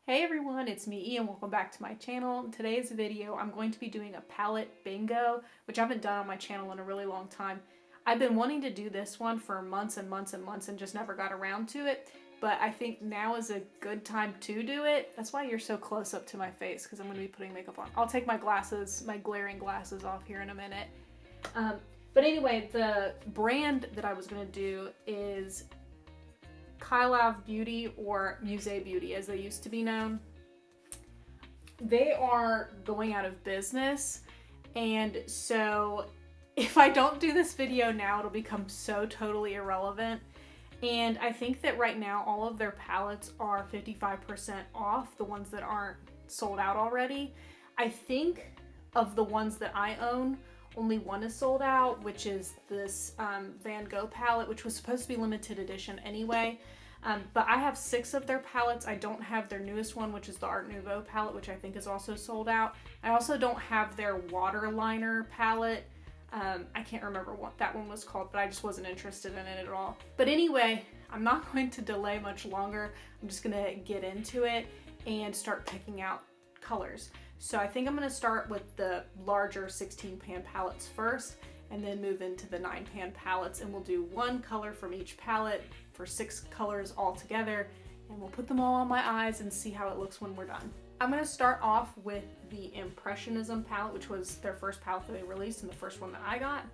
Hey everyone, it's me E and welcome back to my channel. In today's video, I'm going to be doing a palette bingo, which I haven't done on my channel in a really long time. I've been wanting to do this one for months and months and months and just never got around to it, but I think now is a good time to do it. That's why you're so close up to my face, because I'm going to be putting makeup on. I'll take my glasses, my glaring glasses off here in a minute. But anyway, the brand that I was going to do is Kailav Beauty, or Musee Beauty as they used to be known. They are going out of business, and so if I don't do this video now, it'll become so totally irrelevant. And I think that right now all of their palettes are 55% off, the ones that aren't sold out already. I think of the ones that I own, only one is sold out, which is this Van Gogh palette, which was supposed to be limited edition anyway. But I have 6 of their palettes. I don't have their newest one, which is the Art Nouveau palette, which I think is also sold out. I also don't have their waterliner palette. I can't remember what that one was called, but I just wasn't interested in it at all. But anyway, I'm not going to delay much longer. I'm just gonna get into it and start picking out colors. So I think I'm gonna start with the larger 16 pan palettes first, and then move into the 9 pan palettes, and we'll do one color from each palette for 6 colors all together, and we'll put them all on my eyes and see how it looks when we're done. I'm gonna start off with the Impressionism palette, which was their first palette that they released and the first one that I got.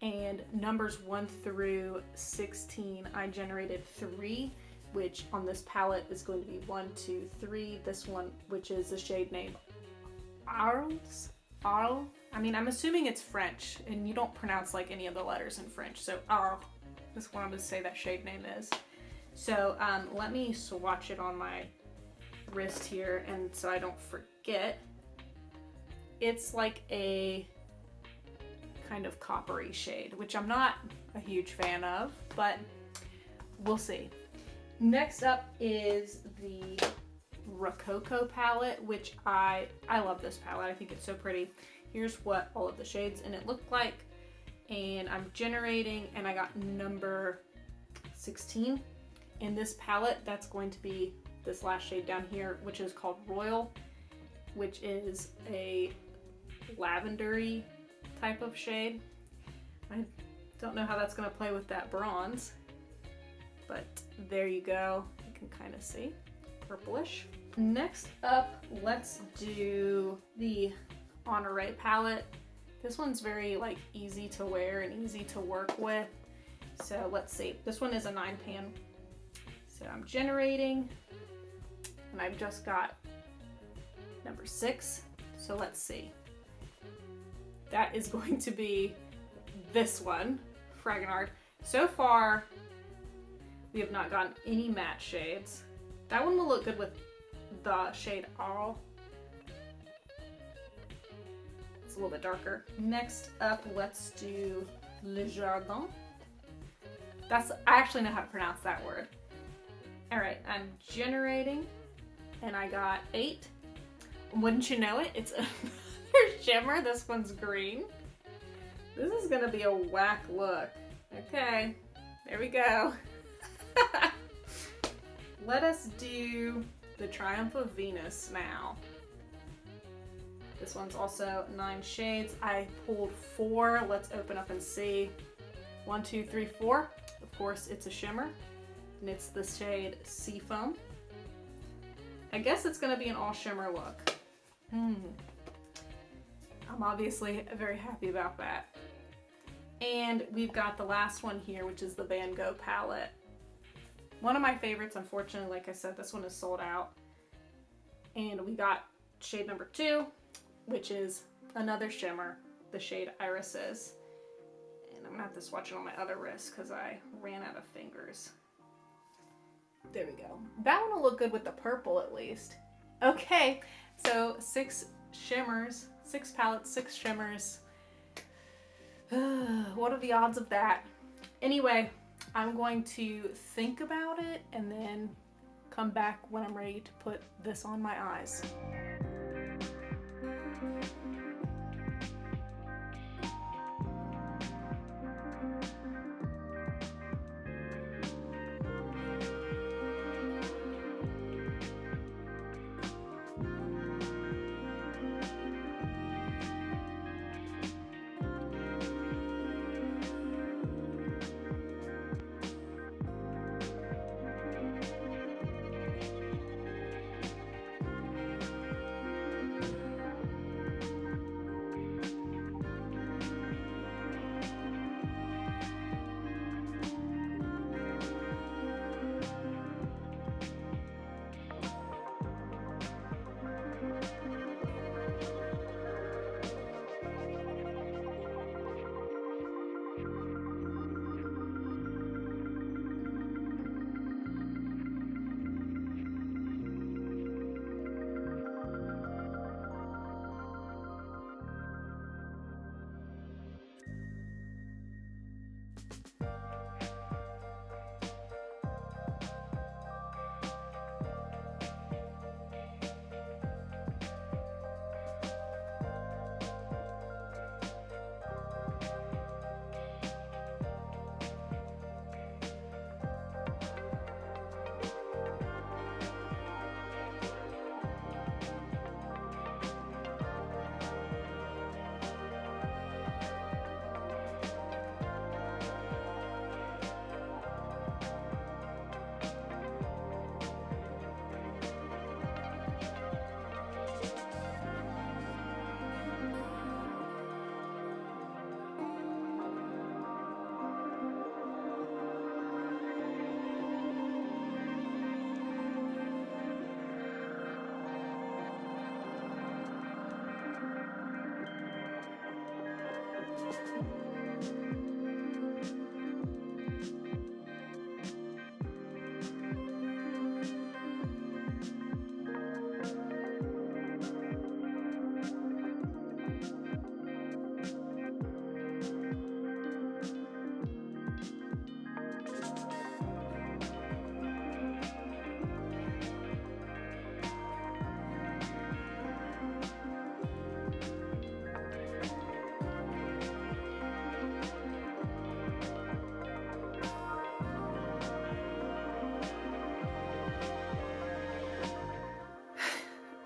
And numbers 1 through 16, I generated 3, which on this palette is going to be 1, 2, 3. This one, which is the shade name Arles. I mean, I'm assuming it's French, and you don't pronounce like any of the letters in French, so Arles. That's what I'm going to say that shade name is. So let me swatch it on my wrist here, and so I don't forget. It's like a kind of coppery shade, which I'm not a huge fan of, but we'll see. Next up is the Rococo palette, which I love this palette. I think it's so pretty. Here's what all of the shades in it look like, and I'm generating, and I got number 16 in this palette. That's going to be this last shade down here, which is called Royal, which is a lavendery type of shade. I don't know how that's going to play with that bronze, but there you go. You can kind of see purplish. Next up, let's do the Honore palette. This one's very like easy to wear and easy to work with. So let's see. This one is a 9 pan. So I'm generating, and I've just got number 6. So let's see. That is going to be this one, Fragonard. So far, we have not gotten any matte shades. That one will look good with the shade Arles. It's a little bit darker. Next up, let's do Le Jardin. I actually know how to pronounce that word. All right, I'm generating, and I got 8. Wouldn't you know it, it's another shimmer. This one's green. This is gonna be a whack look. Okay, there we go. Let us do the Triumph of Venus now. This one's also 9 shades. I pulled 4. Let's open up and see. 1, 2, 3, 4. Of course, it's a shimmer, and it's the shade Seafoam. I guess it's gonna be an all shimmer look. I'm obviously very happy about that. And we've got the last one here, which is the Van Gogh palette. One of my favorites. Unfortunately, like I said, this one is sold out. And we got shade number 2, which is another shimmer, the shade Irises. And I'm gonna have to swatch it on my other wrist because I ran out of fingers. There we go. That one will look good with the purple at least. Okay, so 6 shimmers, 6 palettes, 6 shimmers. What are the odds of that? Anyway, I'm going to think about it and then come back when I'm ready to put this on my eyes.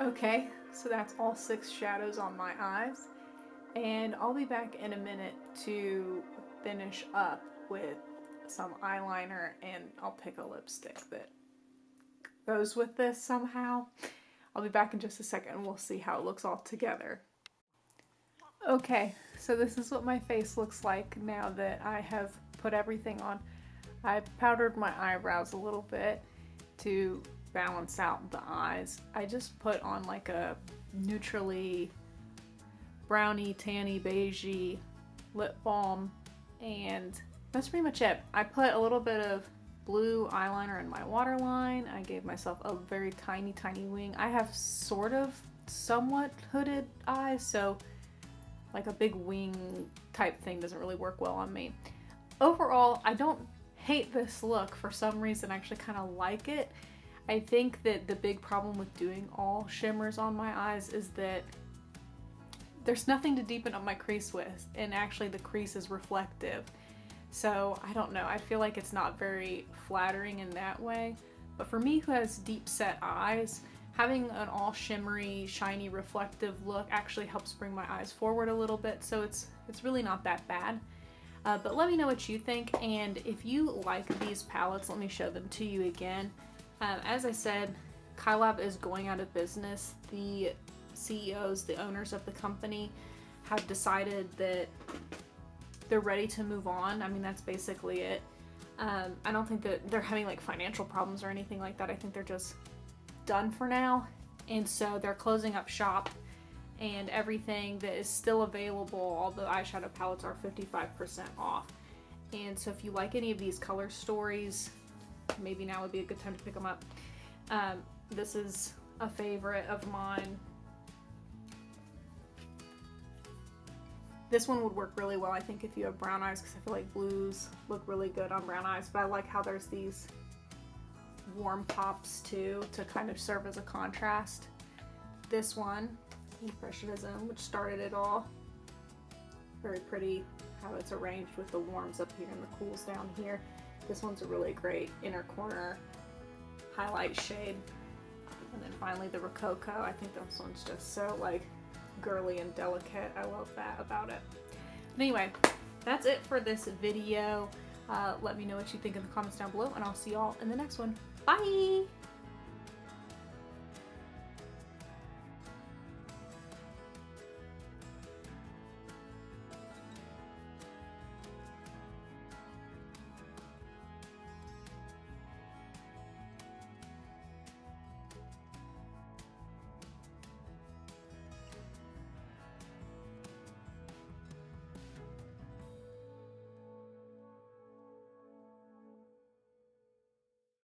Okay, so that's all 6 shadows on my eyes, and I'll be back in a minute to finish up with some eyeliner, and I'll pick a lipstick that goes with this somehow. I'll be back in just a second and we'll see how it looks all together. Okay, so this is what my face looks like now that I have put everything on. I powdered my eyebrows a little bit to balance out the eyes. I just put on like a neutrally browny, tanny, beigey lip balm, and that's pretty much it. I put a little bit of blue eyeliner in my waterline. I gave myself a very tiny wing. I have sort of somewhat hooded eyes, so like a big wing type thing doesn't really work well on me. Overall, I don't hate this look. For some reason, I actually kind of like it. I think that the big problem with doing all shimmers on my eyes is that there's nothing to deepen up my crease with, and actually the crease is reflective. So I don't know, I feel like it's not very flattering in that way. But for me, who has deep set eyes, having an all shimmery, shiny, reflective look actually helps bring my eyes forward a little bit, so it's really not that bad. But let me know what you think, and if you like these palettes, let me show them to you again. As I said, Kailav is going out of business. The CEOs, the owners of the company, have decided that they're ready to move on. I mean, that's basically it. I don't think that they're having like financial problems or anything like that. I think they're just done for now. And so they're closing up shop, and everything that is still available, all the eyeshadow palettes, are 55% off. And so if you like any of these color stories, maybe now would be a good time to pick them up. This is a favorite of mine. This one would work really well, I think, if you have brown eyes, because I feel like blues look really good on brown eyes, but I like how there's these warm pops too to kind of serve as a contrast. This one, Impressionism, which started it all. Very pretty how it's arranged with the warms up here and the cools down here. This one's a really great inner corner highlight shade. And then finally the Rococo. I think this one's just so like girly and delicate. I love that about it. But anyway, that's it for this video. Let me know what you think in the comments down below, and I'll see y'all in the next one. Bye!